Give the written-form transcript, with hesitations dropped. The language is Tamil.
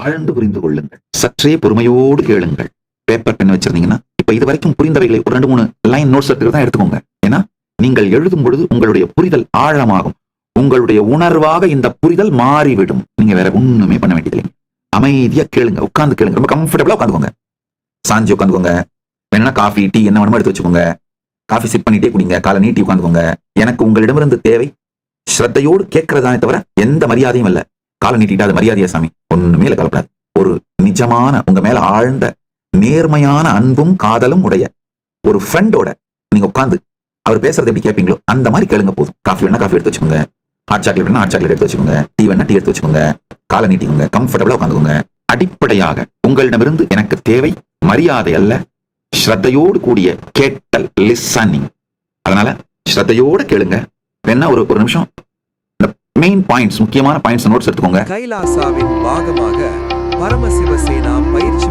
ஆழ்ந்து புரிந்து கொள்ளுங்கள். சற்றே பொறுமையோடு கேளுங்கள். பேப்பர் பென் வச்சிருந்தீங்கன்னா இப்ப இது வரைக்கும் புரிந்தவைகளை ஒரு 2-3 லைன் நோட்ஸ் தான் எடுத்துக்கோங்க. ஏன்னா நீங்கள் எழுதும் பொழுது உங்களுடைய புரிதல் ஆழமாகும். உங்களுடைய உணர்வாக இந்த புரிதல் மாறிவிடும். நீங்க வேற ஒண்ணுமே பண்ண வேண்டியதில்லை. அமைதியா கேளுங்க, உட்கார்ந்து கேளுங்க. ரொம்ப கம்ஃபர்டபுளா உட்காந்துக்கோங்க. சாஞ்சி உட்காந்துக்கோங்க. வேணா காஃபி டீ என்ன வேணுமோ எடுத்து வச்சுக்கோங்க. காஃபி சிப் பண்ணிட்டே குடிங்க. காலை நீட்டி உட்காந்துக்கோங்க. எனக்கு உங்களிடமிருந்து தேவை ஸ்ரத்தையோடு கேட்கறதானே தவிர எந்த மரியாதையும் இல்ல. காலை நீட்டிட்டா அது மரியாதையா சாமி? ஒண்ணுமே இல்ல, கலப்படாது. ஒரு நிஜமான உங்க மேல ஆழ்ந்த நேர்மையான அன்பும் காதலும் உடைய ஒரு ஃப்ரெண்டோட நீங்க உட்கார்ந்து அவர் பேசுறது எப்படி கேட்பீங்களோ அந்த மாதிரி கேளுங்க போதும். காஃபி வேணா காஃபி எடுத்து வச்சுக்கோங்க. ஹாட் சாக்லேட் வேணா ஹாட் சாக்லேட் எடுத்து வச்சுக்கோங்க. டீ வேணா டீ எடுத்து வச்சுக்கோங்க. காலை நீட்டிக்கோங்க. கம்ஃபர்டபுளா உட்காந்துக்கோங்க. அடிப்படையாக உங்களிடமிருந்து எனக்கு தேவை மரியாதை அல்ல, ஸ்ரத்தையோடு கூடிய கேட்டல், லிசனிங். அதனால ஸ்ரத்தையோடு கேளுங்க. வேணா ஒரு நிமிஷம் மெயின் பாயிண்ட்ஸ், முக்கியமான பாயிண்ட்ஸ் நோட்ஸ் எடுத்துக்கோங்க. கைலாசாவின் பாகமாக பரமசிவசேனா பயிற்சி